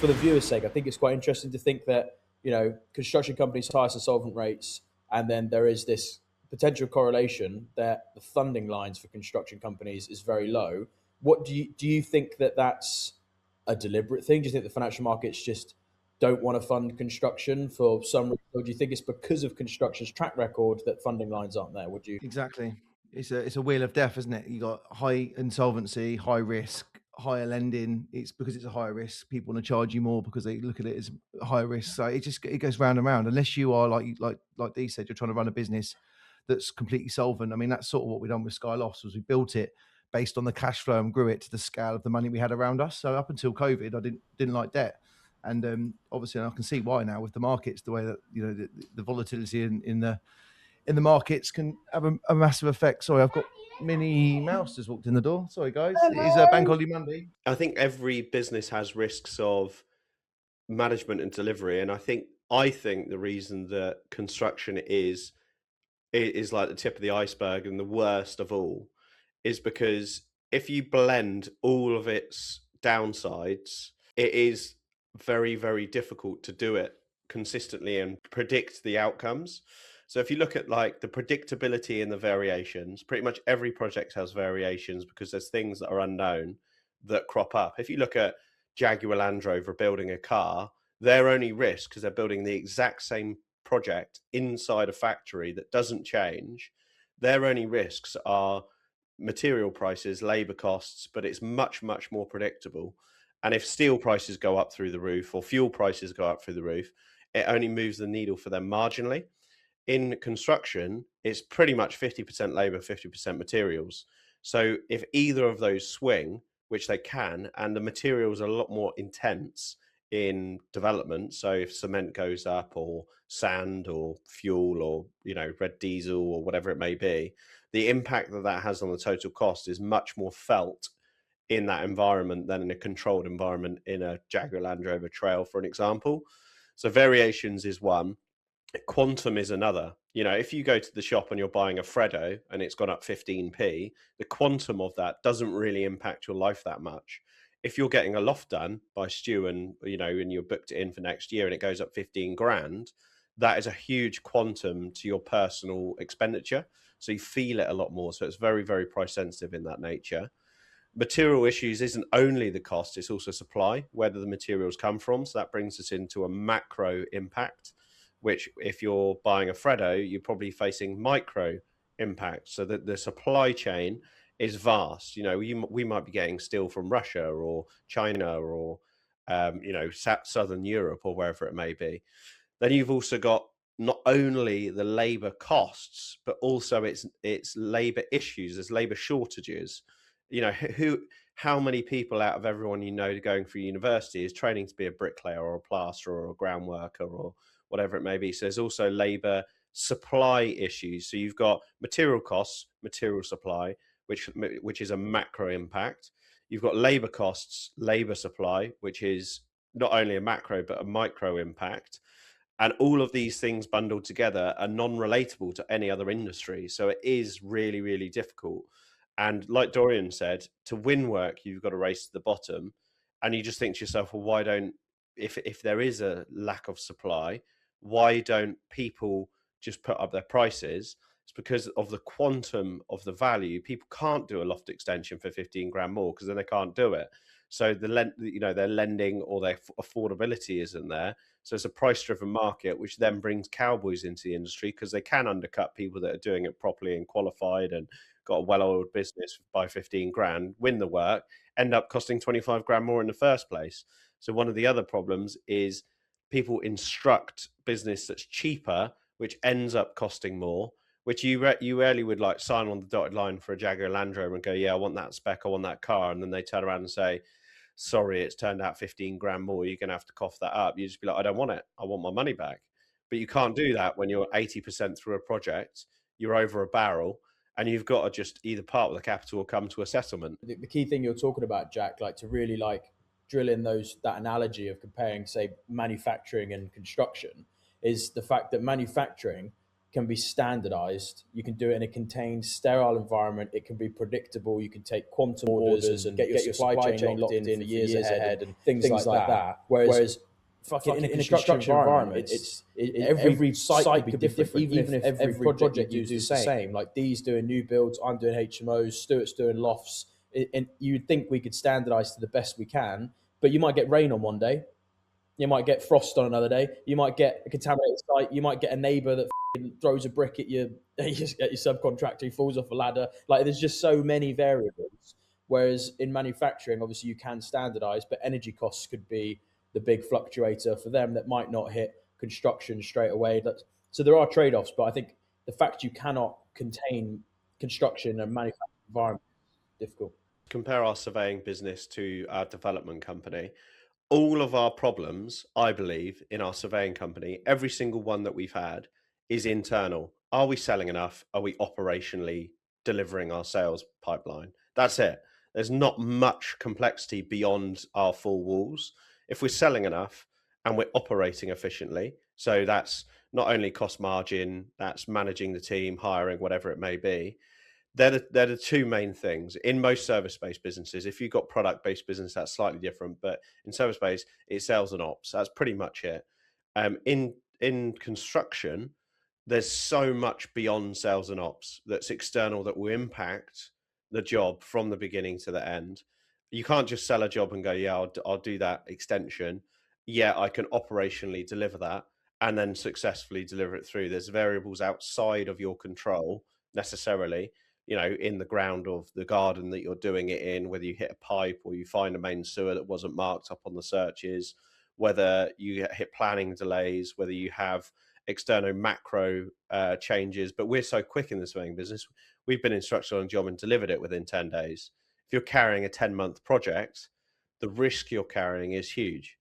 for the viewer's sake, I think it's quite interesting to think that, construction companies' highest solvent rates, and then there is this potential correlation that the funding lines for construction companies is very low. What do you think that that's a deliberate thing? Do you think the financial markets just don't want to fund construction for some reason, or do you think it's because of construction's track record that funding lines aren't there? Would you? Exactly. It's a wheel of death, isn't it? You got high insolvency, high risk, higher lending. It's because it's a higher risk. People want to charge you more because they look at it as higher risk. So it goes round and round. Unless you are like Dee said, you're trying to run a business that's completely solvent. I mean, that's sort of what we done with Sky Lofts, was we built it based on the cash flow and grew it to the scale of the money we had around us. So up until COVID, I didn't like debt. And obviously I can see why now with the markets, the way that the volatility in the markets can have a massive effect. Sorry, I've got Minnie Mouse just walked in the door. Sorry, guys. It is a bank holiday Monday. I think every business has risks of management and delivery, and I think the reason that construction is like the tip of the iceberg and the worst of all is because if you blend all of its downsides, it is very, very difficult to do it consistently and predict the outcomes. So if you look at like the predictability and the variations, pretty much every project has variations because there's things that are unknown that crop up. If you look at Jaguar Land Rover building a car, their only risk, because they're building the exact same project inside a factory that doesn't change, their only risks are material prices, labor costs, but it's much, much more predictable. And if steel prices go up through the roof or fuel prices go up through the roof, it only moves the needle for them marginally. In construction, it's pretty much 50% labor, 50% materials. So if either of those swing, which they can, and the materials are a lot more intense in development. So if cement goes up or sand or fuel or, red diesel or whatever it may be, the impact that has on the total cost is much more felt in that environment than in a controlled environment in a Jaguar Land Rover Trail, for an example. So variations is one. Quantum is another. If you go to the shop and you're buying a Freddo and it's gone up 15p, the quantum of that doesn't really impact your life that much. If you're getting a loft done by Stu and you're booked it in for next year and it goes up 15 grand, that is a huge quantum to your personal expenditure. So you feel it a lot more. So it's very, very price sensitive in that nature. Material issues isn't only the cost, it's also supply, whether the materials come from. So that brings us into a macro impact, which if you're buying a Freddo, you're probably facing micro impact. So that the supply chain is vast. We might be getting steel from Russia or China or, Southern Europe or wherever it may be. Then you've also got not only the labor costs, but also it's labor issues. There's labor shortages. How many people out of everyone going through university is training to be a bricklayer or a plasterer or a ground worker or whatever it may be. So there's also labor supply issues. So you've got material costs, material supply, which is a macro impact. You've got labor costs, labor supply, which is not only a macro but a micro impact. And all of these things bundled together are non-relatable to any other industry. So it is really, really difficult. And like Dorian said, to win work, you've got to race to the bottom. And you just think to yourself, well, if there is a lack of supply, why don't people just put up their prices? It's because of the quantum of the value. People can't do a loft extension for 15 grand more because then they can't do it. So their lending or their affordability isn't there. So it's a price-driven market, which then brings cowboys into the industry because they can undercut people that are doing it properly and qualified and got a well-oiled business by 15 grand, win the work, end up costing 25 grand more in the first place. So one of the other problems is people instruct business that's cheaper, which ends up costing more, which you rarely would like sign on the dotted line for a Jaguar Land Rover and go, yeah, I want that spec, I want that car. And then they turn around and say, sorry, it's turned out 15 grand more. You're going to have to cough that up. You just be like, I don't want it. I want my money back. But you can't do that when you're 80% through a project, you're over a barrel, and you've got to just either part with the capital or come to a settlement. The key thing you're talking about, Jack, like to really drill in that analogy of comparing, say, manufacturing and construction, is the fact that manufacturing can be standardized. You can do it in a contained, sterile environment. It can be predictable. You can take quantum orders and get your supply chain locked in for years ahead and things like that. Whereas fucking in a construction environment, every site could be different. Even if every project you do is the same. Like Dee's doing new builds, I'm doing HMOs, Stuart's doing lofts. And you'd think we could standardize to the best we can, but you might get rain on one day. You might get frost on another day. You might get a contaminated site. You might get a neighbour that throws a brick at your subcontractor who falls off a ladder. Like there's just so many variables. Whereas in manufacturing, obviously you can standardize, but energy costs could be the big fluctuator for them that might not hit construction straight away. So there are trade-offs, but I think the fact you cannot contain construction and manufacturing environment is difficult. Compare our surveying business to our development company. All of our problems, I believe, in our surveying company, every single one that we've had is internal. Are we selling enough? Are we operationally delivering our sales pipeline? That's it. There's not much complexity beyond our four walls. If we're selling enough and we're operating efficiently, so that's not only cost margin, that's managing the team, hiring, whatever it may be, they're the two main things. In most service-based businesses, if you've got product-based business, that's slightly different. But in service-based, it's sales and ops. That's pretty much it. In construction, there's so much beyond sales and ops that's external that will impact the job from the beginning to the end. You can't just sell a job and go, yeah, I'll do that extension. Yeah, I can operationally deliver that and then successfully deliver it through. There's variables outside of your control necessarily, in the ground of the garden that you're doing it in, whether you hit a pipe or you find a main sewer that wasn't marked up on the searches, whether you hit planning delays, whether you have external macro changes. But we're so quick in the surveying business. We've been instructed on a job and delivered it within 10 days. If you're carrying a 10-month project, the risk you're carrying is huge.